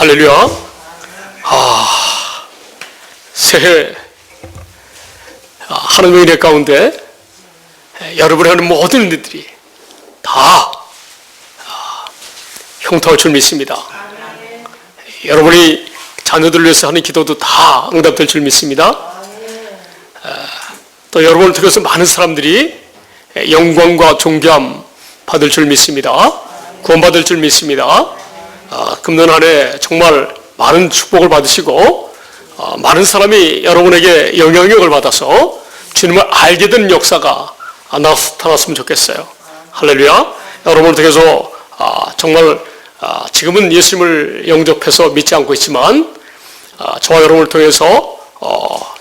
할렐루야. 새해 하나님의 은혜 가운데 여러분이 하는 모든 일들이 다 형통할 줄 믿습니다. 여러분이 자녀들을 위해서 하는 기도도 다 응답될 줄 믿습니다. 또 여러분을 통해서 많은 사람들이 영광과 존귀함 받을 줄 믿습니다. 구원받을 줄 믿습니다. 금년 한 해 정말 많은 축복을 받으시고 많은 여러분에게 영향력을 받아서 주님을 알게 된 역사가 나타났으면 좋겠어요. 할렐루야. 여러분을 통해서 정말 지금은 예수님을 영접해서 믿지 않고 있지만 저와 여러분을 통해서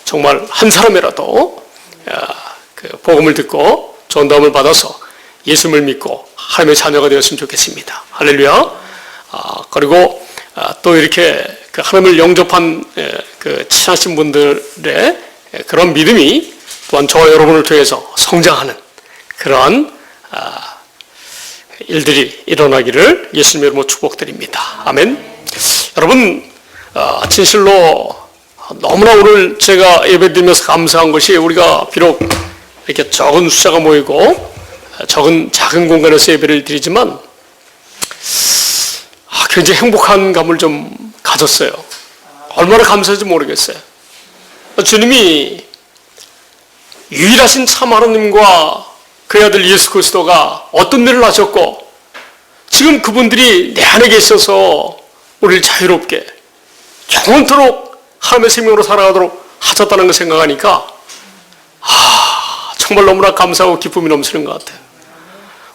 정말 한 사람이라도 그 복음을 듣고 전도함을 받아서 예수님을 믿고 하나님의 자녀가 되었으면 좋겠습니다. 할렐루야. 그리고 또 이렇게 그 하나님을 영접한 그 친하신 분들의 그런 믿음이 또한 저와 여러분을 통해서 성장하는 그러한 일들이 일어나기를 예수님의 이름으로 축복드립니다. 아멘. 여러분, 진실로 너무나 오늘 제가 예배드리면서 감사한 것이 우리가 비록 이렇게 적은 숫자가 모이고 작은 공간에서 예배를 드리지만 굉장히 행복한 감을 좀 가졌어요. 얼마나 감사한지 모르겠어요. 주님이 유일하신 참 하나님과 그의 아들 예수 그리스도가 어떤 일을 하셨고 지금 그분들이 내 안에 계셔서 우리를 자유롭게 영원토록 하나님의 생명으로 살아가도록 하셨다는 걸 생각하니까 정말 너무나 감사하고 기쁨이 넘치는 것 같아요.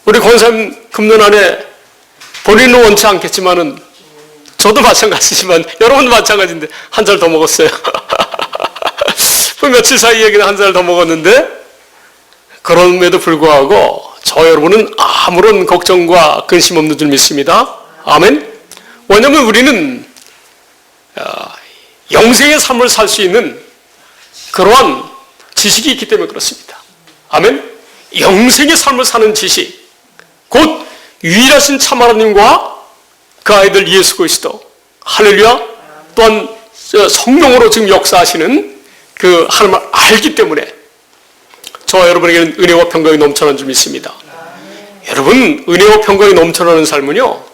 우리 권사님 금년 안에 본인은 원치 않겠지만은 저도 마찬가지지만 여러분도 마찬가지인데 한 살 더 먹었어요. 그 며칠 사이에 그냥 한 살 더 먹었는데 그럼에도 불구하고 저 여러분은 아무런 걱정과 근심 없는 줄 믿습니다. 아멘. 왜냐하면 우리는 영생의 삶을 살 수 있는 그러한 지식이 있기 때문에 그렇습니다. 아멘. 영생의 삶을 사는 지식, 곧 유일하신 참 하나님과 그 아이들 예수 그리스도, 할렐루야, 또한 성령으로 지금 역사하시는 그 하나님을 알기 때문에 저와 여러분에게는 은혜와 평강이 넘쳐나는 줄 믿습니다. 여러분, 은혜와 평강이 넘쳐나는 삶은요,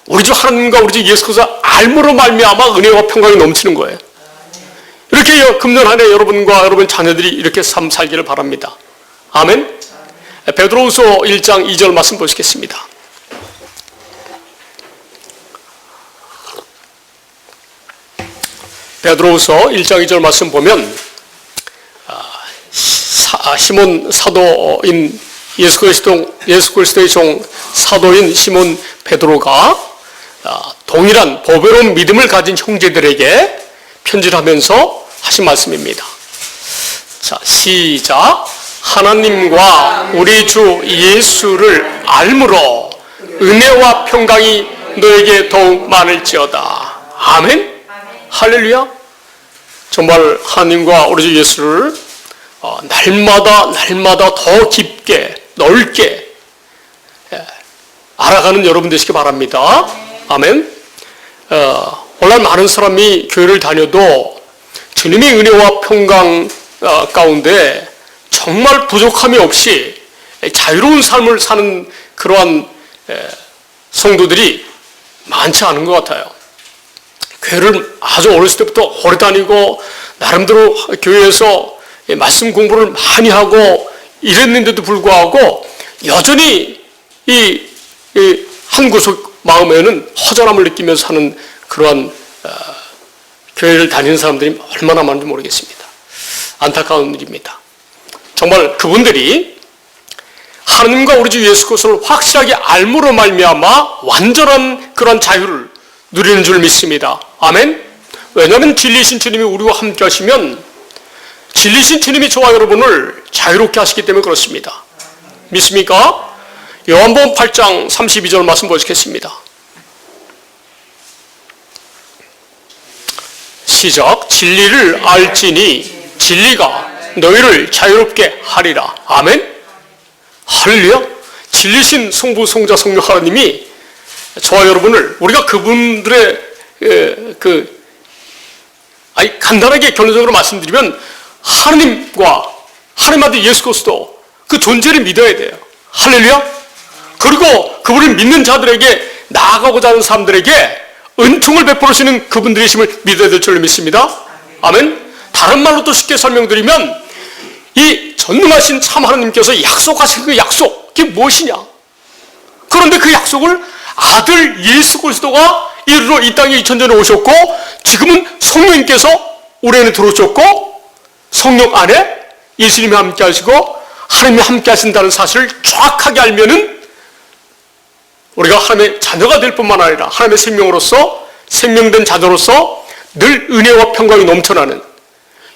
우리 주 하나님과 우리 주 예수 그리스도 알므로 말미암아 은혜와 평강이 넘치는 거예요. 이렇게 금년 한 해 여러분과 여러분 자녀들이 이렇게 삶 살기를 바랍니다. 아멘. 베드로후서 1장 2절 말씀 보시겠습니다. 베드로후서 1장 2절 말씀 보면 시몬 사도인 예수 그리스도의 종 사도인 시몬 베드로가 동일한 보배로운 믿음을 가진 형제들에게 편지를 하면서 하신 말씀입니다. 자, 시작. 하나님과 우리 주 예수를 알므로 은혜와 평강이 너에게 더욱 많을지어다. 아멘. 할렐루야. 정말 하나님과 우리 주 예수를 날마다 더 깊게 넓게 알아가는 여러분 되시기 바랍니다. 아멘. 오늘 많은 사람이 교회를 다녀도 주님의 은혜와 평강 가운데 정말 부족함이 없이 자유로운 삶을 사는 그러한 성도들이 많지 않은 것 같아요. 교회를 아주 어렸을 때부터 오래 다니고 나름대로 교회에서 말씀 공부를 많이 하고 이랬는데도 불구하고 여전히 이 한 구석 마음에는 허전함을 느끼면서 사는 그러한 교회를 다니는 사람들이 얼마나 많은지 모르겠습니다. 안타까운 일입니다. 정말 그분들이 하나님과 우리 주 예수 그리스도를 확실하게 알므로 말미암아 완전한 그런 자유를 누리는 줄 믿습니다. 아멘. 왜냐하면 진리신 주님이 우리와 함께 하시면 진리신 주님이 저와 여러분을 자유롭게 하시기 때문에 그렇습니다. 믿습니까? 요한복음 8장 32절 말씀 보시겠습니다. 시작. 진리를 알지니 진리가 너희를 자유롭게 하리라. 아멘. 할렐루야. 진리신 성부 성자 성령 하나님이 저와 여러분을 우리가 그분들의 간단하게 결론적으로 말씀드리면 하나님과 하나님 아들 예수 그리스도 그 존재를 믿어야 돼요. 할렐루야. 그리고 그분을 믿는 자들에게, 나아가고자 하는 사람들에게 은총을 베풀으시는 그분들이심을 믿어야 될 줄로 믿습니다. 아멘. 다른 말로 또 쉽게 설명드리면 이 전능하신 참 하나님께서 약속하신 그 약속, 그게 무엇이냐? 그런데 그 약속을 아들 예수 그리스도가 이르러 이 땅에 2000년에 오셨고, 지금은 성령님께서 우리 안에 들어오셨고, 성령 안에 예수님이 함께 하시고 하나님이 함께 하신다는 사실을 정확하게 알면은 우리가 하나님의 자녀가 될 뿐만 아니라 하나님의 생명으로서, 생명된 자녀로서 늘 은혜와 평강이 넘쳐나는,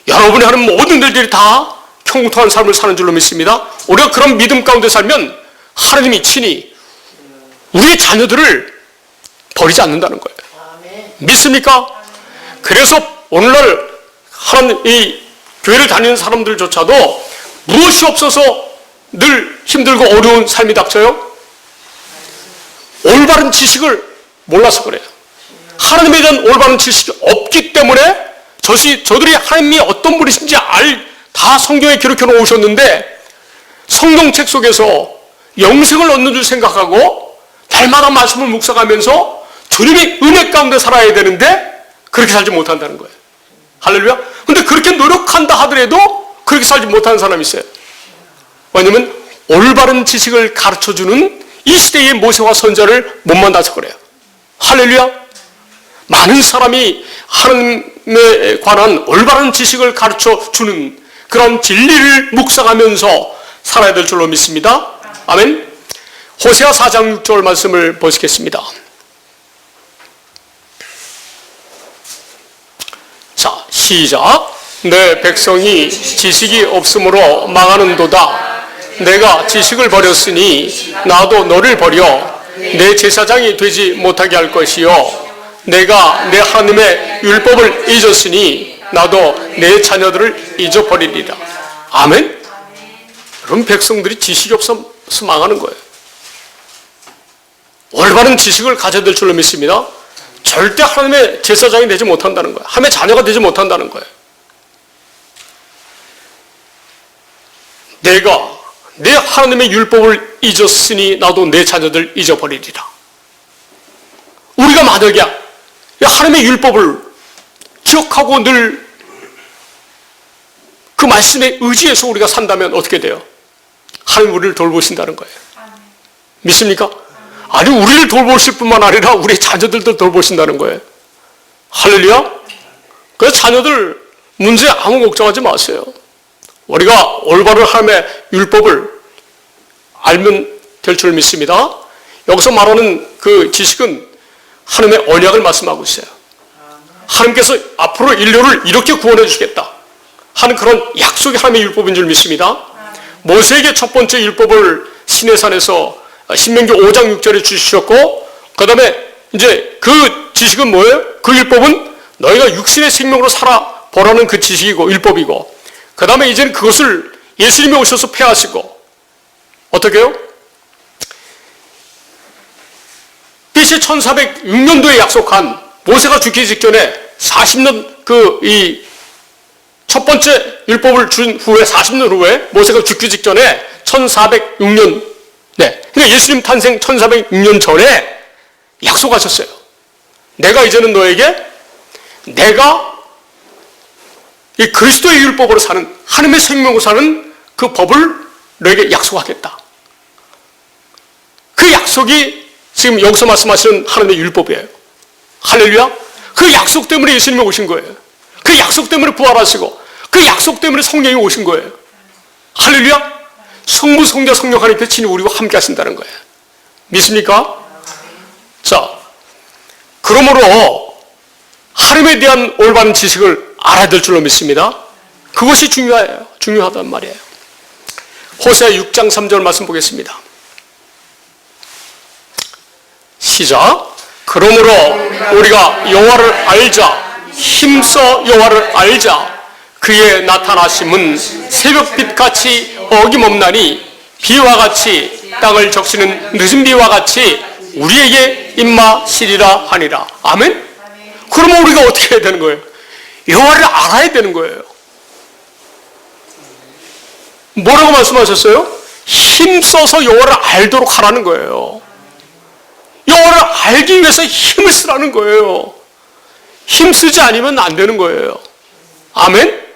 여러분이 하는 모든 일들이 다 형통한 삶을 사는 줄로 믿습니다. 우리가 그런 믿음 가운데 살면 하나님이 친히 우리의 자녀들을 버리지 않는다는 거예요. 믿습니까? 그래서 오늘날 하나님, 이 교회를 다니는 사람들조차도 무엇이 없어서 늘 힘들고 어려운 삶이 닥쳐요? 올바른 지식을 몰라서 그래요. 하나님에 대한 올바른 지식이 없기 때문에 저들이 하나님이 어떤 분이신지 다 성경에 기록해 놓으셨는데, 성경책 속에서 영생을 얻는 줄 생각하고 날마다 말씀을 묵상하면서 주님의 은혜 가운데 살아야 되는데 그렇게 살지 못한다는 거예요. 할렐루야. 근데 그렇게 노력한다 하더라도 그렇게 살지 못하는 사람이 있어요. 왜냐면 올바른 지식을 가르쳐주는 이 시대의 모세와 선자를 못 만나서 그래요. 할렐루야. 많은 사람이 하나님에 관한 올바른 지식을 가르쳐주는 그런 진리를 묵상하면서 살아야 될 줄로 믿습니다. 아멘. 호세아 4장 6절 말씀을 보시겠습니다. 자, 시작. 내 백성이 지식이 없으므로 망하는도다. 내가 지식을 버렸으니 나도 너를 버려 내 제사장이 되지 못하게 할 것이요, 내가 내 하나님의 율법을 잊었으니 나도 내 자녀들을 잊어버리리라. 아멘. 그럼 백성들이 지식이 없어서 망하는 거예요. 올바른 지식을 가져야 될 줄로 믿습니다. 절대 하나님의 제사장이 되지 못한다는 거예요. 하나님의 자녀가 되지 못한다는 거예요. 내가 내 하나님의 율법을 잊었으니 나도 내 자녀들 잊어버리리라. 우리가 만약에 하나님의 율법을 기억하고 늘 그 말씀에 의지해서 우리가 산다면 어떻게 돼요? 하나님 우리를 돌보신다는 거예요. 믿습니까? 아니, 우리를 돌보실 뿐만 아니라 우리 자녀들도 돌보신다는 거예요. 할렐루야. 그래서 자녀들 문제 아무 걱정하지 마세요. 우리가 올바른 하나님의 율법을 알면 될 줄 믿습니다. 여기서 말하는 그 지식은 하나님의 언약을 말씀하고 있어요. 하나님께서 앞으로 인류를 이렇게 구원해 주시겠다 하는 그런 약속이 하나님의 율법인 줄 믿습니다. 모세에게 첫 번째 율법을 시내산에서 신명기 5장 6절에 주셨고, 그 다음에 이제 그 지식은 뭐예요? 그 율법은 너희가 육신의 생명으로 살아보라는 그 지식이고 율법이고, 그 다음에 이제는 그것을 예수님이 오셔서 폐하시고, 어떻게 해요? BC 1406년도에 약속한 모세가 죽기 직전에 40년 첫 번째 율법을 준 후에 40년 후에 모세가 죽기 직전에 1406년, 네. 그러니까 예수님 탄생 1406년 전에 약속하셨어요. 내가 이제는 너에게 내가 이 그리스도의 율법으로 사는, 하나님의 생명으로 사는 그 법을 너에게 약속하겠다. 그 약속이 지금 여기서 말씀하시는 하나님의 율법이에요. 할렐루야. 그 약속 때문에 예수님이 오신 거예요. 그 약속 때문에 부활하시고 그 약속 때문에 성령이 오신 거예요. 할렐루야. 성부, 성자, 성령 하나님께서 친히 우리와 함께 하신다는 거예요. 믿습니까? 자, 그러므로 하나님에 대한 올바른 지식을 알아야 될 줄로 믿습니다. 그것이 중요하단 말이에요. 호세아 6장 3절 말씀 보겠습니다. 시작. 그러므로 우리가 여호와를 알자. 힘써 여호와를 알자. 그의 나타나심은 새벽빛같이 어김없나니 비와 같이 땅을 적시는 늦은 비와 같이 우리에게 임하시리라 하니라. 아멘? 그러면 우리가 어떻게 해야 되는 거예요? 여호와를 알아야 되는 거예요. 뭐라고 말씀하셨어요? 힘써서 여호와를 알도록 하라는 거예요. 여호와를 알기 위해서 힘을 쓰라는 거예요. 힘쓰지 않으면 안 되는 거예요. 아멘?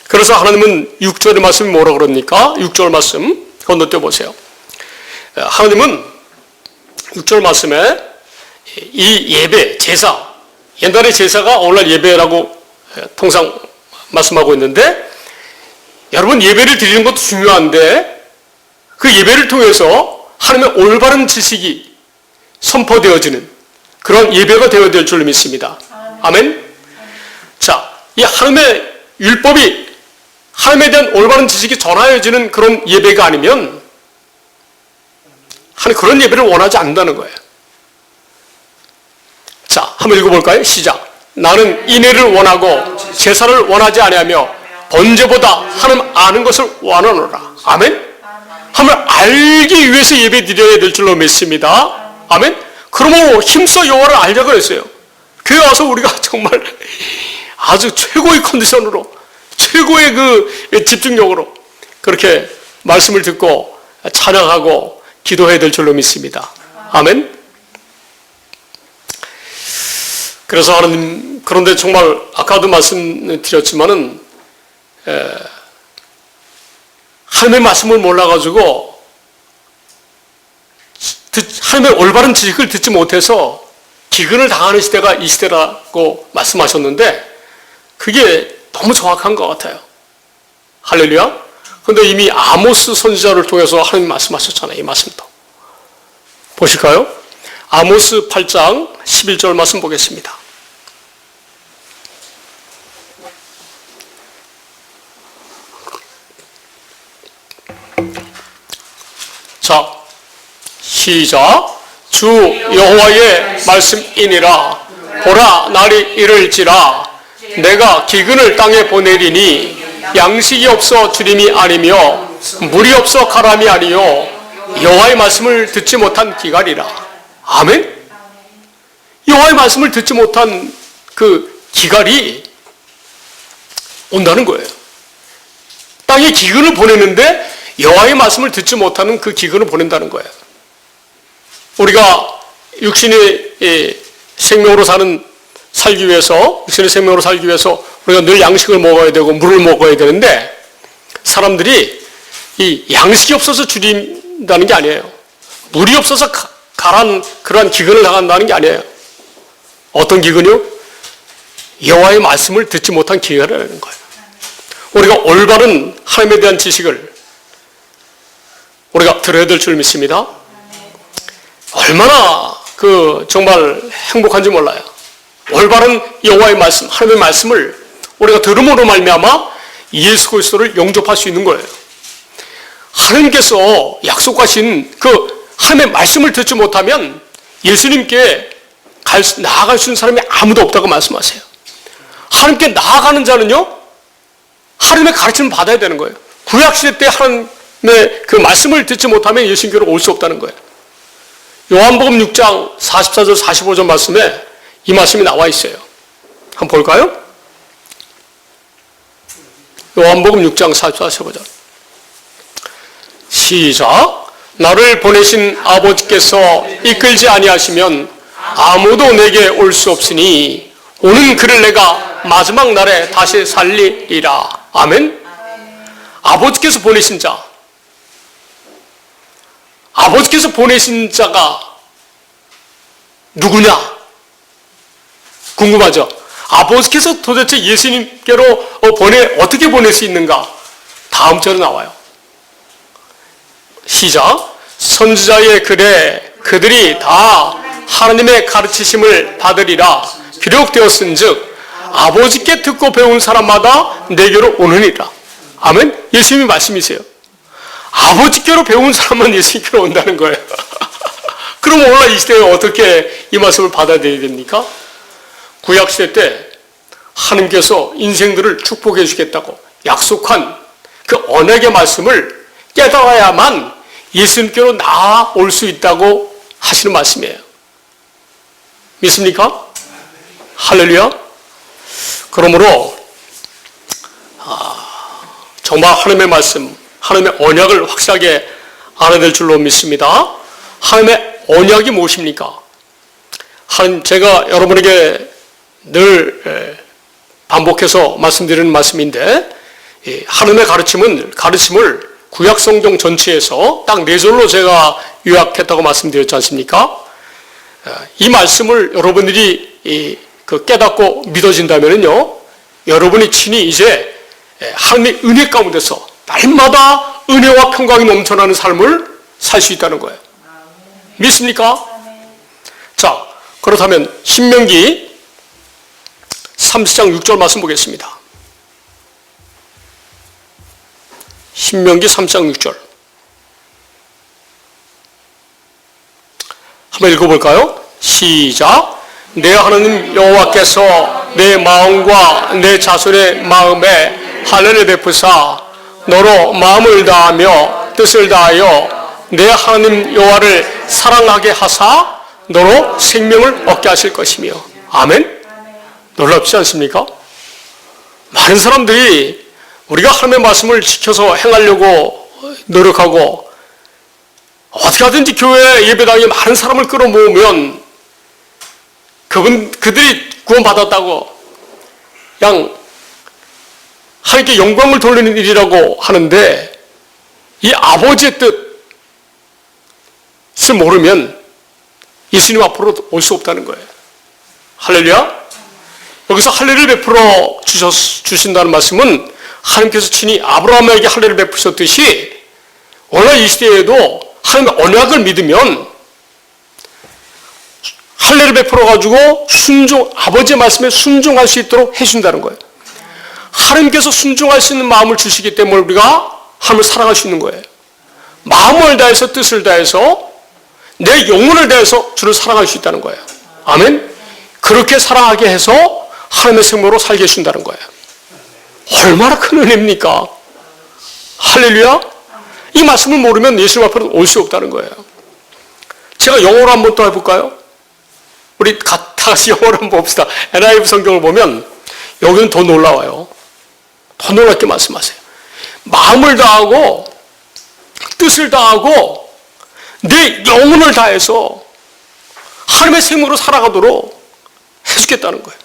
그래서 하나님은 6절의 말씀이 뭐라 그럽니까? 6절 말씀 건너뛰어 보세요. 하나님은 6절 말씀에 이 예배, 제사, 옛날에 제사가 오늘날 예배라고 통상 말씀하고 있는데, 여러분 예배를 드리는 것도 중요한데 그 예배를 통해서 하나님의 올바른 지식이 선포되어지는 그런 예배가 되어야 될 줄 믿습니다. 아멘? 자, 이 하나님의 율법이 하나님에 대한 올바른 지식이 전하여지는 그런 예배가 아니면 하나님 그런 예배를 원하지 않는다는 거예요. 자, 한번 읽어볼까요? 시작. 나는 인애를 원하고 제사를 원하지 아니하며 번제보다 하나님 아는 것을 원하노라. 아멘? 하나님을 알기 위해서 예배 드려야 될 줄로 믿습니다. 아멘? 그러면 힘써 여호와를 알자 그랬어요. 교회 와서 우리가 정말 아주 최고의 컨디션으로, 최고의 그 집중력으로 그렇게 말씀을 듣고 찬양하고 기도해야 될 줄로 믿습니다. 아멘? 그래서 하나님, 그런데 정말 아까도 말씀드렸지만은 하나님의 말씀을 몰라가지고 하나님의 올바른 지식을 듣지 못해서 기근을 당하는 시대가 이 시대라고 말씀하셨는데 그게 너무 정확한 것 같아요. 할렐루야. 그런데 이미 아모스 선지자를 통해서 하나님 말씀하셨잖아요. 이 말씀도 보실까요? 아모스 8장 11절 말씀 보겠습니다. 자, 시작. 주 여호와의 말씀이니라. 보라, 날이 이를지라. 내가 기근을 땅에 보내리니 양식이 없어 주림이 아니며 물이 없어 가람이 아니요 여호와의 말씀을 듣지 못한 기갈이라. 아멘? 여호와의 말씀을 듣지 못한 그 기갈이 온다는 거예요. 땅에 기근을 보내는데 여호와의 말씀을 듣지 못하는 그 기근을 보낸다는 거예요. 우리가 육신의 생명으로 살기 위해서, 육신의 생명으로 살기 위해서 우리가 늘 양식을 먹어야 되고 물을 먹어야 되는데 사람들이 이 양식이 없어서 줄인다는 게 아니에요. 물이 없어서 가란 그러한 기근을 당한다는 게 아니에요. 어떤 기근이요? 여호와의 말씀을 듣지 못한 기근이라는 거예요. 우리가 올바른 하나님에 대한 지식을 우리가 들어야 될 줄 믿습니다. 얼마나 정말 행복한지 몰라요. 올바른 여호와의 말씀, 하나님의 말씀을 우리가 들음으로 말미암아 예수 그리스도를 영접할 수 있는 거예요. 하나님께서 약속하신 그 하나님의 말씀을 듣지 못하면 예수님께 나아갈 수 있는 사람이 아무도 없다고 말씀하세요. 하나님께 나아가는 자는요, 하나님의 가르침을 받아야 되는 거예요. 구약시대 때 하나님의 그 말씀을 듣지 못하면 예수님께로 올 수 없다는 거예요. 요한복음 6장 44절 45절 말씀에 이 말씀이 나와 있어요. 한번 볼까요? 요한복음 6장 44, 45절 시작. 나를 보내신 아버지께서 이끌지 아니하시면 아무도 내게 올 수 없으니 오는 그를 내가 마지막 날에 다시 살리리라. 아멘? 아버지께서 보내신 자, 아버지께서 보내신 자가 누구냐? 궁금하죠? 아버지께서 도대체 예수님께로 어떻게 보낼 수 있는가? 다음 절에 나와요. 시작. 선지자의 글에 그들이 다 하나님의 가르치심을 받으리라 기록되었은즉 아버지께 듣고 배운 사람마다 내게로 오느니라. 아멘? 예수님이 말씀이세요. 아버지께로 배운 사람만 예수님께로 온다는 거예요. 그럼 오늘 이 시대에 어떻게 이 말씀을 받아들여야 됩니까? 구약시대 때 하나님께서 인생들을 축복해 주겠다고 약속한 그 언약의 말씀을 깨달아야만 예수님께로 나아올 수 있다고 하시는 말씀이에요. 믿습니까? 할렐루야. 그러므로 정말 하나님의 말씀, 하나님의 언약을 확실하게 알아야 될 줄로 믿습니다. 하나님의 언약이 무엇입니까? 제가 여러분에게 늘 반복해서 말씀드리는 말씀인데, 하나님의 가르침을 구약성경 전체에서 딱 4절로 제가 요약했다고 말씀드렸지 않습니까? 이 말씀을 여러분들이 깨닫고 믿어진다면요, 여러분이 친히 이제 하나님의 은혜 가운데서 날마다 은혜와 평강이 넘쳐나는 삶을 살 수 있다는 거예요. 믿습니까? 자, 그렇다면 신명기 30장 6절 말씀 보겠습니다. 신명기 3장 6절 한번 읽어볼까요? 시작. 내 하나님 여호와께서 내 마음과 내 자손의 마음에 할례를 베푸사 너로 마음을 다하며 뜻을 다하여 내 하나님 여호와를 사랑하게 하사 너로 생명을 얻게 하실 것이며. 아멘. 놀랍지 않습니까? 많은 사람들이 우리가 하나님의 말씀을 지켜서 행하려고 노력하고 어떻게 하든지 교회 예배당에 많은 사람을 끌어모으면 그들이 구원받았다고 그냥 하나님께 영광을 돌리는 일이라고 하는데, 이 아버지의 뜻을 모르면 예수님 앞으로 올 수 없다는 거예요. 할렐루야. 여기서 할례를 베풀어 주신다는 말씀은 하나님께서 친히 아브라함에게 할례를 베푸셨듯이 오늘 이 시대에도 하나님의 언약을 믿으면 할례를 베풀어 가지고 아버지의 말씀에 순종할 수 있도록 해준다는 거예요. 하나님께서 순종할 수 있는 마음을 주시기 때문에 우리가 하나님을 사랑할 수 있는 거예요. 마음을 다해서 뜻을 다해서 내 영혼을 다해서 주를 사랑할 수 있다는 거예요. 아멘. 그렇게 사랑하게 해서 하나님의 생명으로 살게 해준다는 거예요. 얼마나 큰 은혜입니까? 할렐루야. 이 말씀을 모르면 예수님 앞으로 올 수 없다는 거예요. 제가 영어로 한번 또 해볼까요? 우리 다 같이 영어로 한번 봅시다. NIV 성경을 보면 여기는 더 놀라워요. 더 놀랍게 말씀하세요. 마음을 다하고 뜻을 다하고 내 영혼을 다해서 하나님의 생명으로 살아가도록 해주겠다는 거예요.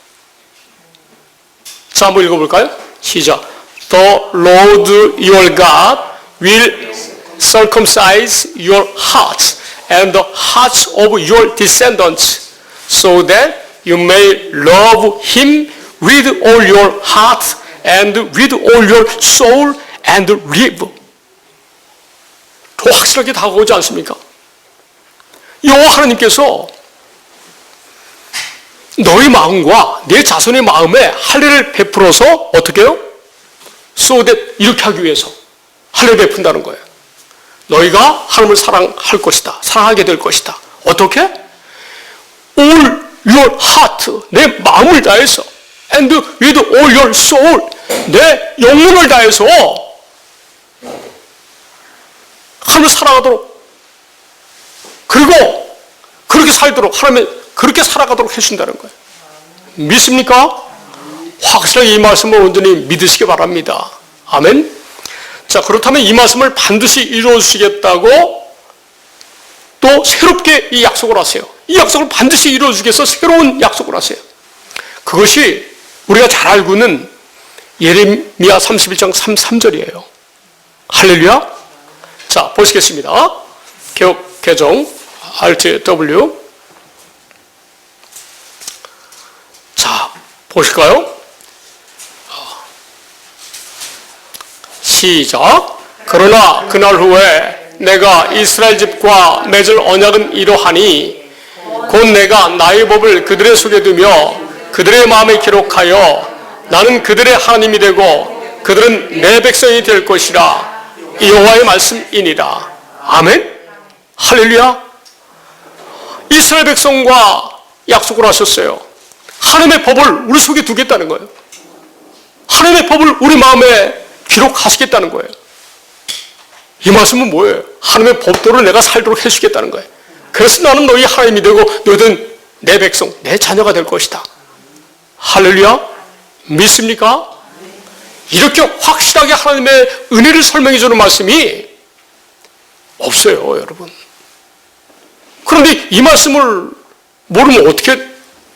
자, 한번 읽어볼까요? 시작. The Lord your God will circumcise your hearts and the hearts of your descendants so that you may love him with all your heart and with all your soul and live. 더 확실하게 다가오지 않습니까? 여호와 하나님께서 너의 마음과 내 자손의 마음에 할례를 베풀어서 어떻게 해요? So that 이렇게 하기 위해서 할례를 베푼다는 거예요. 너희가 하나님을 사랑할 것이다. 사랑하게 될 것이다. 어떻게? All your heart, 내 마음을 다해서 and with all your soul, 내 영혼을 다해서 하나님을 사랑하도록, 그리고 그렇게 살도록 하나님의 그렇게 살아가도록 해준다는 거예요. 믿습니까? 확실하게 이 말씀을 온전히 믿으시기 바랍니다. 아멘. 자, 그렇다면 이 말씀을 반드시 이루어 주시겠다고 또 새롭게 이 약속을 하세요. 이 약속을 반드시 이루어 주겠어 새로운 약속을 하세요. 그것이 우리가 잘 알고 있는 예레미야 31장 3절이에요. 할렐루야. 자, 보시겠습니다. 개역 개정 RTW. 자, 보실까요? 시작. 그러나 그날 후에 내가 이스라엘 집과 맺을 언약은 이러하니 곧 내가 나의 법을 그들의 속에 두며 그들의 마음에 기록하여 나는 그들의 하나님이 되고 그들은 내 백성이 될 것이라. 여호와의 말씀이니라. 아멘. 할렐루야. 이스라엘 백성과 약속을 하셨어요. 하나님의 법을 우리 속에 두겠다는 거예요. 하나님의 법을 우리 마음에 기록하시겠다는 거예요. 이 말씀은 뭐예요? 하나님의 법대로 내가 살도록 해주겠다는 거예요. 그래서 나는 너희 하나님이 되고 너희는 내 백성, 내 자녀가 될 것이다. 할렐루야. 믿습니까? 이렇게 확실하게 하나님의 은혜를 설명해 주는 말씀이 없어요, 여러분. 그런데 이 말씀을 모르면 어떻게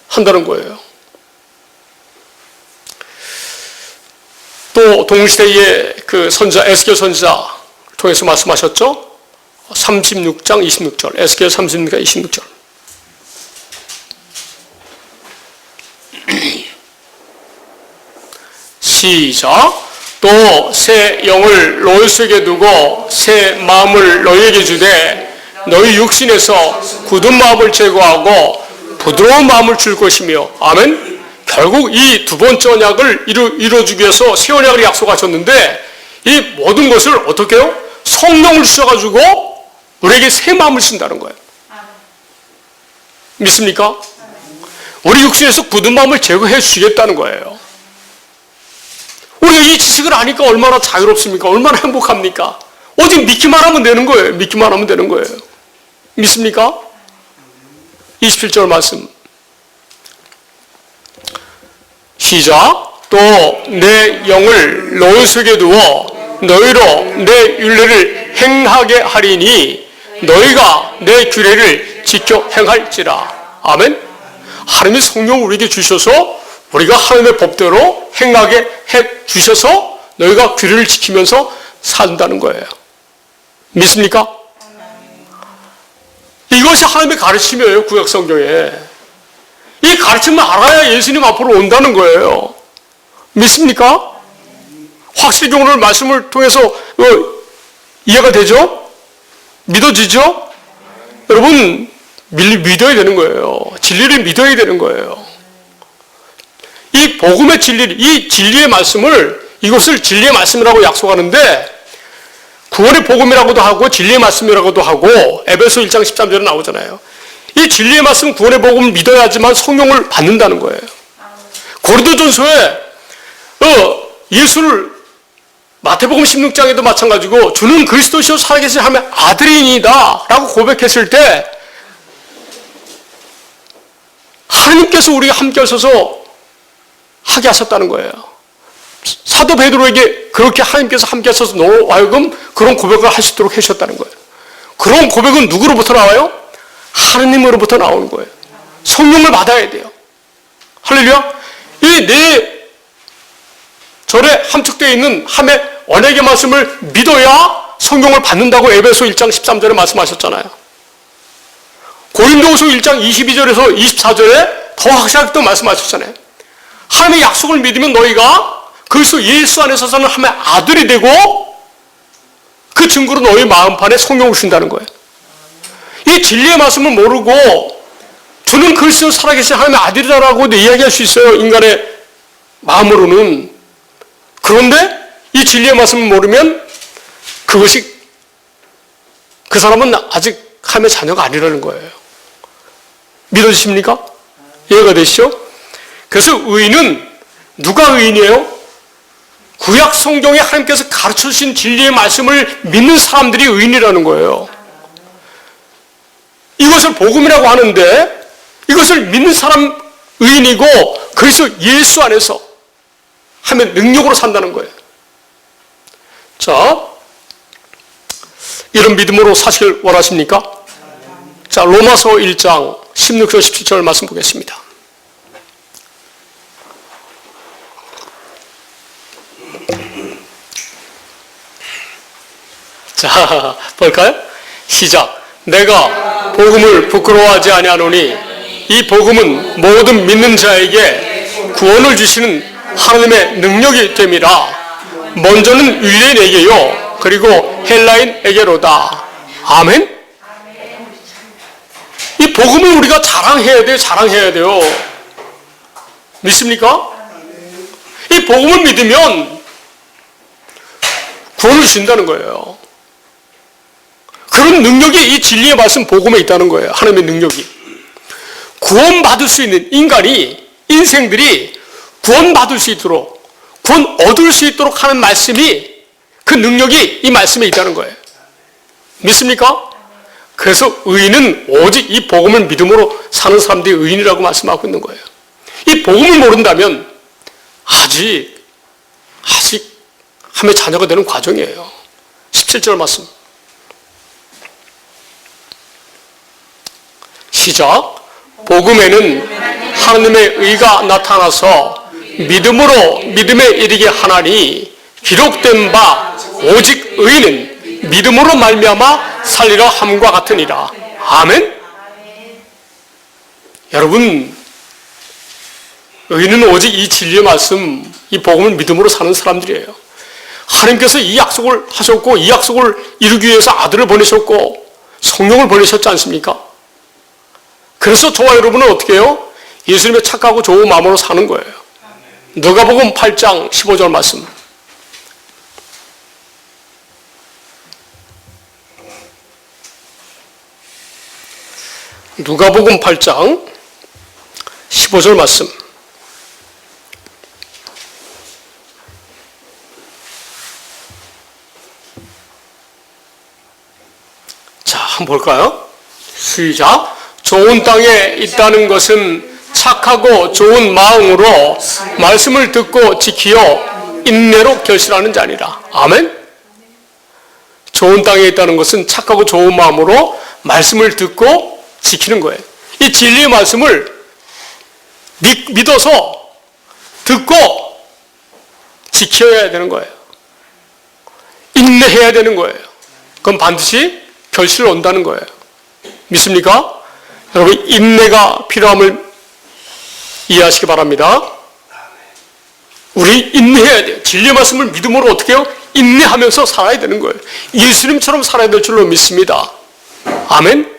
한다는 거예요? 또 동시대의 그 선자 에스겔 선지자 통해서 말씀하셨죠? 36장 26절, 에스겔 36장 26절. 시작. 또 새 영을 너희에게 두고 새 마음을 너희에게 주되 너희 육신에서 굳은 마음을 제거하고 부드러운 마음을 줄 것이며. 아멘. 결국 이 두 번째 언약을 이루어주기 위해서 새 언약을 약속하셨는데 이 모든 것을 어떻게 해요? 성령을 주셔가지고 우리에게 새 마음을 준다는 거예요. 믿습니까? 우리 육신에서 굳은 마음을 제거해 주시겠다는 거예요. 우리가 이 지식을 아니까 얼마나 자유롭습니까? 얼마나 행복합니까? 오직 믿기만 하면 되는 거예요. 믿기만 하면 되는 거예요. 믿습니까? 27절 말씀. 시작. 또 내 영을 너희 속에 두어 너희로 내 율례를 행하게 하리니 너희가 내 규례를 지켜 행할지라. 아멘. 하나님의 성령을 우리에게 주셔서 우리가 하나님의 법대로 행하게 해 주셔서 너희가 규례를 지키면서 산다는 거예요. 믿습니까? 이것이 하나님의 가르침이에요, 구약 성경에. 이 가르침을 알아야 예수님 앞으로 온다는 거예요. 믿습니까? 확실히 오늘 말씀을 통해서 이해가 되죠? 믿어지죠? 여러분, 믿어야 되는 거예요. 진리를 믿어야 되는 거예요. 이 복음의 진리, 이 진리의 말씀을, 이것을 진리의 말씀이라고 약속하는데 구원의 복음이라고도 하고 진리의 말씀이라고도 하고 에베소 1장 13절에 나오잖아요. 이 진리의 말씀, 구원의 복음을 믿어야지만 성령을 받는다는 거예요. 고린도전서에 예수를 마태복음 16장에도 마찬가지고 주는 그리스도시요 살아계신 하나님의 아들이니다 라고 고백했을 때 하나님께서 우리가 함께 하셔서 하게 하셨다는 거예요. 사도 베드로에게 그렇게 하나님께서 함께 하셔서 너 하여금 그런 고백을 할 수 있도록 하셨다는 거예요. 그런 고백은 누구로부터 나와요? 하나님으로부터 나오는 거예요. 성령을 받아야 돼요. 할렐루야. 이 내 절에 함축되어 있는 함의 언약의 말씀을 믿어야 성령을 받는다고 에베소 1장 13절에 말씀하셨잖아요. 고린도후서 1장 22절에서 24절에 더 확실하게 또 말씀하셨잖아요. 하나님의 약속을 믿으면 너희가 그리스도 예수 안에서 사는 하나님의 아들이 되고 그 증거로 너희 마음판에 성령을 주신다는 거예요. 이 진리의 말씀을 모르고 저는 그리스도 살아계신 하나님의 아들이라고 이야기할 수 있어요. 인간의 마음으로는. 그런데 이 진리의 말씀을 모르면 그것이 그 사람은 아직 하나님의 자녀가 아니라는 거예요. 믿어지십니까? 이해가 되시죠? 그래서 의인은 누가 의인이에요? 구약 성경에 하나님께서 가르쳐 주신 진리의 말씀을 믿는 사람들이 의인이라는 거예요. 이것을 복음이라고 하는데 이것을 믿는 사람 의인이고 그래서 예수 안에서 하면 능력으로 산다는 거예요. 자, 이런 믿음으로 사시길 원하십니까? 자, 로마서 1장 16절 17절 말씀 보겠습니다. 자, 볼까요? 시작. 내가 복음을 부끄러워하지 아니하노니 이 복음은 모든 믿는 자에게 구원을 주시는 하나님의 능력이 됨이라. 먼저는 유대인에게요 그리고 헬라인에게로다. 아멘. 이 복음을 우리가 자랑해야 돼요. 자랑해야 돼요. 믿습니까? 이 복음을 믿으면 구원을 주신다는 거예요. 그런 능력이 이 진리의 말씀 복음에 있다는 거예요. 하나님의 능력이. 구원받을 수 있는 인생들이 구원받을 수 있도록, 구원 얻을 수 있도록 하는 말씀이, 그 능력이 이 말씀에 있다는 거예요. 믿습니까? 그래서 의인은 오직 이 복음을 믿음으로 사는 사람들이 의인이라고 말씀하고 있는 거예요. 이 복음을 모른다면 아직 하나님의 자녀가 되는 과정이에요. 17절 말씀. 시작. 복음에는 하나님의 의가 나타나서 믿음으로 믿음에 이르게 하나니 기록된 바 오직 의인은 믿음으로 말미암아 살리라 함과 같으니라. 아멘. 여러분, 의인은 오직 이 진리의 말씀, 이 복음을 믿음으로 사는 사람들이에요. 하나님께서 이 약속을 하셨고 이 약속을 이루기 위해서 아들을 보내셨고 성령을 보내셨지 않습니까? 그래서 저와 여러분은 어떻게 해요? 예수님의 착하고 좋은 마음으로 사는 거예요. 누가복음 8장 15절 말씀. 누가복음 8장 15절 말씀. 자, 한번 볼까요? 시작. 좋은 땅에 있다는 것은 착하고 좋은 마음으로 말씀을 듣고 지키어 인내로 결실하는 자니라. 아멘. 좋은 땅에 있다는 것은 착하고 좋은 마음으로 말씀을 듣고 지키는 거예요. 이 진리의 말씀을 믿어서 듣고 지켜야 되는 거예요. 인내해야 되는 거예요. 그럼 반드시 결실을 온다는 거예요. 믿습니까? 여러분, 인내가 필요함을 이해하시기 바랍니다. 우리 인내해야 돼요. 진리의 말씀을 믿음으로 어떻게 해요? 인내하면서 살아야 되는 거예요. 예수님처럼 살아야 될 줄로 믿습니다. 아멘.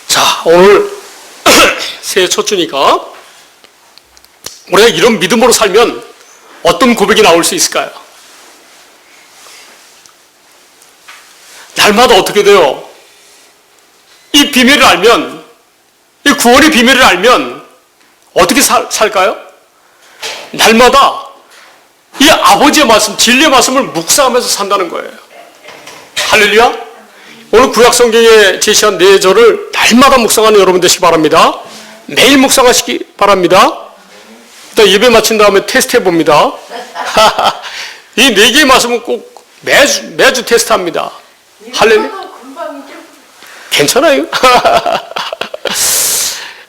자, 오늘 새해 첫 주니까 우리가 이런 믿음으로 살면 어떤 고백이 나올 수 있을까요? 날마다 어떻게 돼요? 이 비밀을 알면, 이 구원의 비밀을 알면 어떻게 살까요? 날마다 이 아버지의 말씀, 진리의 말씀을 묵상하면서 산다는 거예요. 할렐루야. 오늘 구약성경에 제시한 4절을 날마다 묵상하는 여러분 되시기 바랍니다. 매일 묵상하시기 바랍니다. 일단 예배 마친 다음에 테스트 해봅니다. 이 4개의 말씀은 꼭 매주 테스트합니다. 할렐루야. 괜찮아요.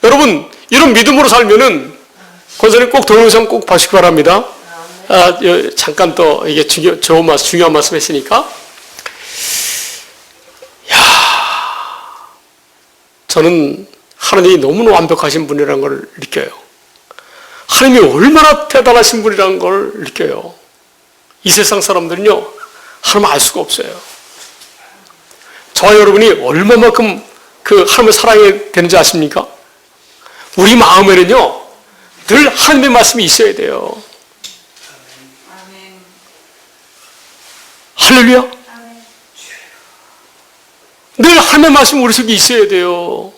여러분, 이런 믿음으로 살면은 권사님 꼭 동영상 꼭 봐주시기 바랍니다. 잠깐 또 이게 중요한 말씀 했으니까. 저는 하나님이 너무나 완벽하신 분이라는 걸 느껴요. 하나님이 얼마나 대단하신 분이라는 걸 느껴요. 이 세상 사람들은요, 하나님 알 수가 없어요. 저와 여러분이 얼마만큼 그 하나님을 사랑해야 되는지 아십니까? 우리 마음에는요, 늘 하나님의 말씀이 있어야 돼요. 할렐루야. 늘 하나님의 말씀이 우리 속에 있어야 돼요.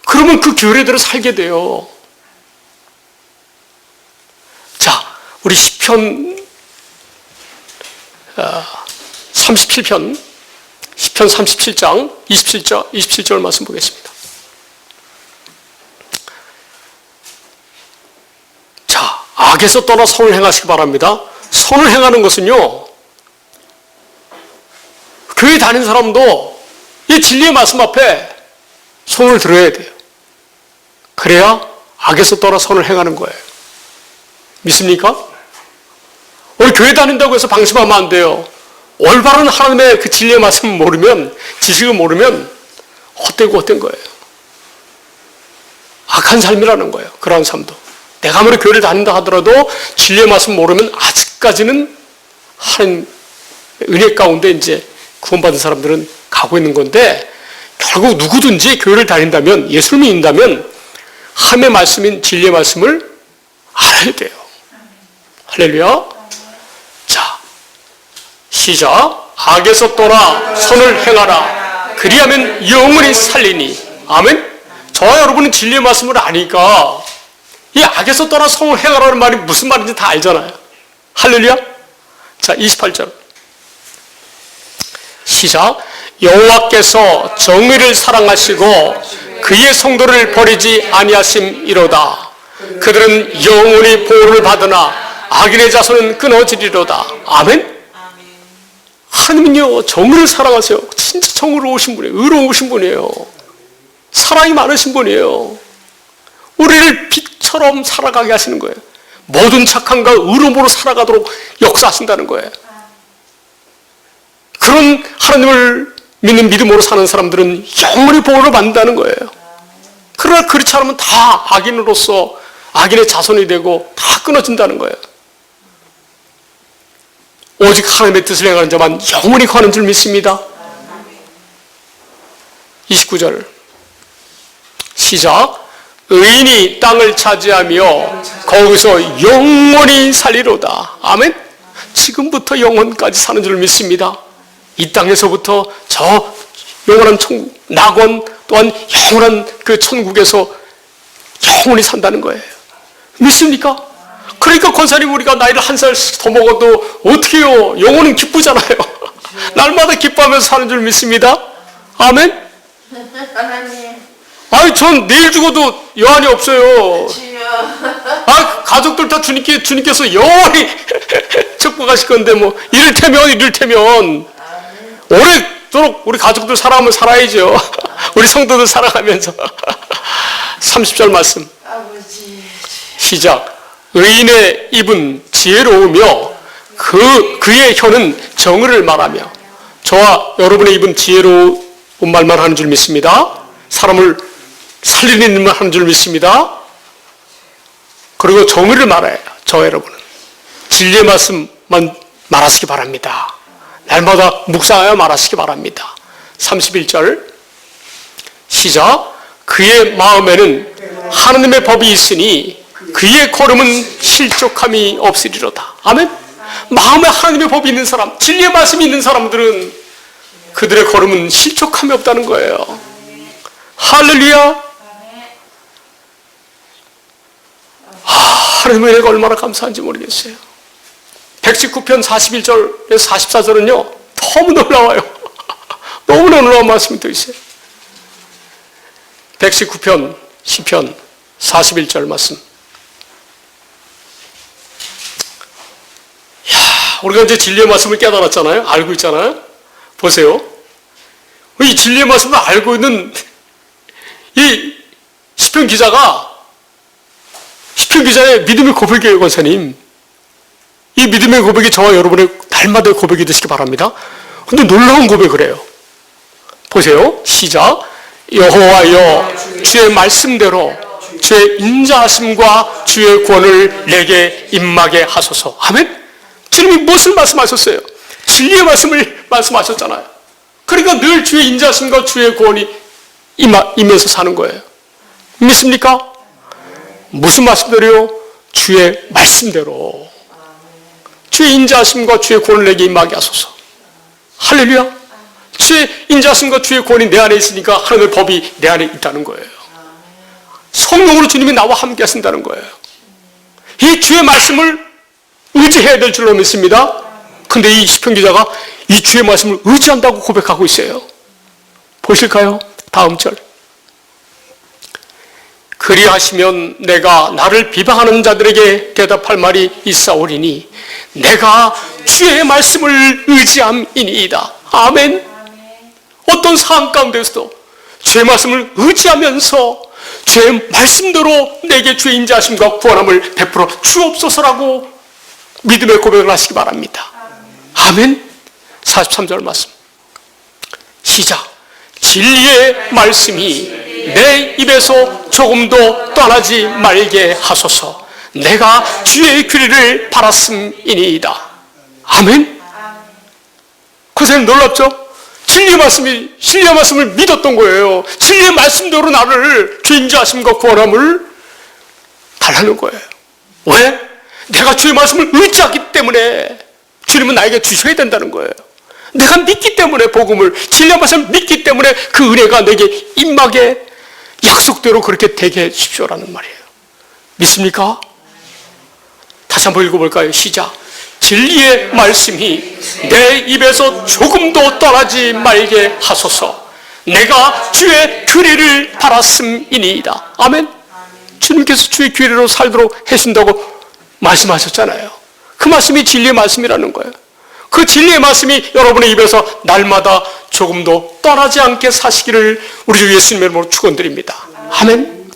그러면 그 규례대로 살게 돼요. 자, 우리 시편 37편 37장 27절 말씀 보겠습니다. 자, 악에서 떠나 선을 행하시기 바랍니다. 선을 행하는 것은요, 교회 다니는 사람도 이 진리의 말씀 앞에 손을 들어야 돼요. 그래야 악에서 떠나 선을 행하는 거예요. 믿습니까? 우리 교회 다닌다고 해서 방심하면 안 돼요. 올바른 하나님의 그 진리의 말씀을 모르면, 지식을 모르면 헛된 거예요. 악한 삶이라는 거예요. 그런 삶도. 내가 아무리 교회를 다닌다 하더라도 진리의 말씀 모르면 아직까지는 하나님 은혜 가운데 이제 구원받은 사람들은 가고 있는 건데, 결국 누구든지 교회를 다닌다면, 예수를 믿는다면 하나님의 말씀인 진리의 말씀을 알아야 돼요. 할렐루야. 자, 시작. 악에서 떠나 선을 행하라. 그리하면 영원히 살리니. 아멘. 저와 여러분은 진리의 말씀을 아니까 이 악에서 떠나 선을 행하라는 말이 무슨 말인지 다 알잖아요. 할렐루야. 자, 28절. 시작. 여호와께서 정의를 사랑하시고 그의 성도를 버리지 아니하심이로다. 그들은 영원히 보호를 받으나 악인의 자손은 끊어지리로다. 아멘. 하나님은요, 정의를 사랑하세요. 진짜 정의로우신 분이에요. 의로우신 분이에요. 사랑이 많으신 분이에요. 우리를 빛처럼 살아가게 하시는 거예요. 모든 착함과 의로움으로 살아가도록 역사하신다는 거예요. 그런 하나님을 믿는 믿음으로 사는 사람들은 영원히 보호를 받는다는 거예요. 그러나 그렇지 않으면 다 악인으로서 악인의 자손이 되고 다 끊어진다는 거예요. 오직 하나님의 뜻을 행하는 자만 영원히 가는 줄 믿습니다. 29절 시작. 의인이 땅을 차지하며 거기서 영원히 살리로다. 아멘. 지금부터 영원까지 사는 줄 믿습니다. 이 땅에서부터 저 영원한 천국, 낙원 또한 영원한 그 천국에서 영원히 산다는 거예요. 믿습니까? 그러니까 권사님, 우리가 나이를 한 살씩 더 먹어도 어떻게 해요? 영혼은 기쁘잖아요. 날마다 기뻐하면서 사는 줄 믿습니다. 아멘. 아니, 전 내일 죽어도 여한이 없어요. 아, 가족들 다 주님께서 영원히 축복하실 건데, 뭐 이를테면 오래도록 우리 가족들 살아가면 살아야죠. 우리 성도들 살아가면서. 30절 말씀 시작. 의인의 입은 지혜로우며 그의 혀는 정의를 말하며. 저와 여러분의 입은 지혜로운 말만 하는 줄 믿습니다. 사람을 살리는 일만 하는 줄 믿습니다. 그리고 정의를 말해요. 저와 여러분은 진리의 말씀만 말하시기 바랍니다. 날마다 묵상하여 말하시기 바랍니다. 31절 시작. 그의 마음에는 하느님의 법이 있으니 그의 걸음은 실족함이 없으리로다. 아멘. 마음에 하나님의 법이 있는 사람, 진리의 말씀이 있는 사람들은 그들의 걸음은 실족함이 없다는 거예요. 할렐루야. 하나님의 은혜가 얼마나 감사한지 모르겠어요. 119편 41절에서 44절은요 너무 놀라워요. 너무나 놀라운 말씀이 또 있어요. 119편 시편 41절 말씀. 우리가 이제 진리의 말씀을 깨달았잖아요. 알고 있잖아요. 보세요. 이 진리의 말씀을 알고 있는 이 시편 기자의 믿음의 고백이에요, 권사님. 이 믿음의 고백이 저와 여러분의 날마다의 고백이 되시기 바랍니다. 근데 놀라운 고백을 해요. 보세요. 시작. 여호와여, 주의 말씀대로 주의 인자하심과 주의 구원을 내게 임하게 하소서. 아멘. 주님이 무엇을 말씀하셨어요? 진리의 말씀을 말씀하셨잖아요. 그러니까 늘 주의 인자하심과 주의 구원이 임해서 사는 거예요. 믿습니까? 무슨 말씀대로요? 주의 말씀대로. 주의 인자하심과 주의 구원을 내게 임하게 하소서. 할렐루야. 주의 인자하심과 주의 구원이 내 안에 있으니까 하나님의 법이 내 안에 있다는 거예요. 성령으로 주님이 나와 함께 하신다는 거예요. 이 주의 말씀을 의지해야 될 줄로 믿습니다. 근데 이 시편 기자가 이 주의 말씀을 의지한다고 고백하고 있어요. 보실까요? 다음 절. 그리하시면 내가 나를 비방하는 자들에게 대답할 말이 있사오리니 내가 주의 말씀을 의지함이니이다. 아멘. 어떤 상황 가운데서도 주의 말씀을 의지하면서 주의 말씀대로 내게 주의 인자하심과 구원함을 베풀어 주옵소서라고 믿음의 고백을 하시기 바랍니다. 아멘. 43절 말씀 시작. 진리의 말씀이 내 입에서 조금도 떠나지 말게 하소서. 내가 주의 규례를 바랐음이니이다. 아멘. 선생님 놀랍죠? 진리의 말씀을 믿었던 거예요. 진리의 말씀대로 나를 주의 인자하심과 구원함을 달라는 거예요. 왜? 내가 주의 말씀을 의지하기 때문에 주님은 나에게 주셔야 된다는 거예요. 내가 믿기 때문에 복음을, 진리의 말씀을 믿기 때문에 그 은혜가 내게 임하게 약속대로 그렇게 되게 해주십시오라는 말이에요. 믿습니까? 다시 한번 읽어볼까요? 시작. 진리의 말씀이 내 입에서 조금도 떠나지 말게 하소서. 내가 주의 규례를 바랐음이니이다. 아멘. 주님께서 주의 규례로 살도록 하신다고 말씀하셨잖아요. 그 말씀이 진리의 말씀이라는 거예요. 그 진리의 말씀이 여러분의 입에서 날마다 조금도 떠나지 않게 사시기를 우리 주 예수님의 이름으로 축원드립니다. 아멘.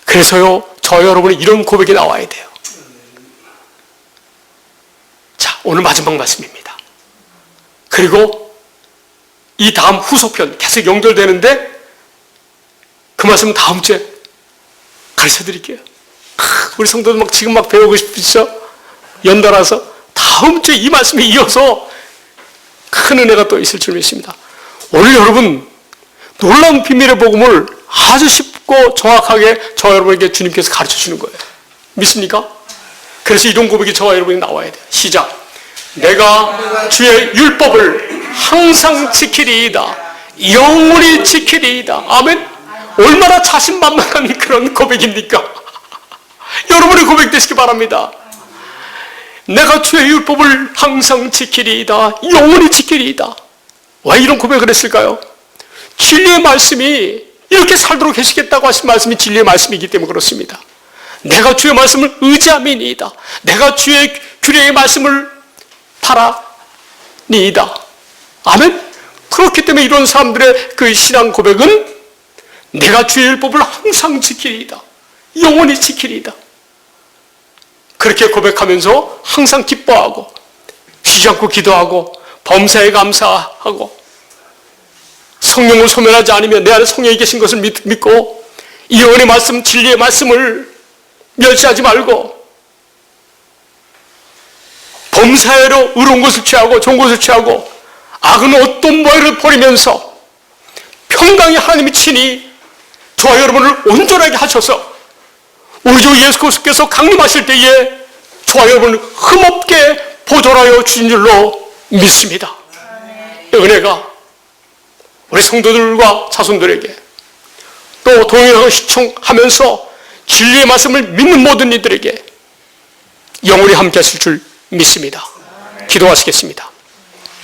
그래서요, 저 여러분이 이런 고백이 나와야 돼요. 자, 오늘 마지막 말씀입니다. 그리고 이 다음 후속편 계속 연결되는데 그 말씀 다음 주에 가르쳐 드릴게요. 우리 성도들 지금 배우고 싶으시죠? 연달아서 다음 주에 이 말씀에 이어서 큰 은혜가 또 있을 줄 믿습니다. 오늘 여러분 놀라운 비밀의 복음을 아주 쉽고 정확하게 저와 여러분에게 주님께서 가르쳐 주는 거예요. 믿습니까? 그래서 이런 고백이 저와 여러분이 나와야 돼요. 시작. 내가 주의 율법을 항상 지키리이다. 영원히 지키리이다. 아멘. 얼마나 자신만만한 그런 고백입니까? 여러분의 고백 되시기 바랍니다. 내가 주의 율법을 항상 지키리이다. 영원히 지키리이다. 왜 이런 고백을 했을까요? 진리의 말씀이 이렇게 살도록 하시겠다고 하신 말씀이 진리의 말씀이기 때문에 그렇습니다. 내가 주의 말씀을 의지함이니이다. 내가 주의 규례의 말씀을 바라니이다. 아멘. 그렇기 때문에 이런 사람들의 그 신앙 고백은 내가 주의 율법을 항상 지키리이다. 영원히 지키리이다. 그렇게 고백하면서 항상 기뻐하고 쉬지 않고 기도하고 범사에 감사하고 성령을 소멸하지 않으며 내 안에 성령이 계신 것을 믿고 이 영원의 말씀, 진리의 말씀을 멸시하지 말고 범사에로 의로운 것을 취하고 좋은 것을 취하고 악은 어떤 모해를 버리면서 평강이 하나님이 친히 저와 여러분을 온전하게 하셔서 우리 주 예수 그리스도께서 강림하실 때에 저와 여러분을 흠없게 보존하여 주신 줄로 믿습니다. 이 은혜가 우리 성도들과 자손들에게 또 동행하고 시청하면서 진리의 말씀을 믿는 모든 이들에게 영원히 함께 하실 줄 믿습니다. 기도하시겠습니다.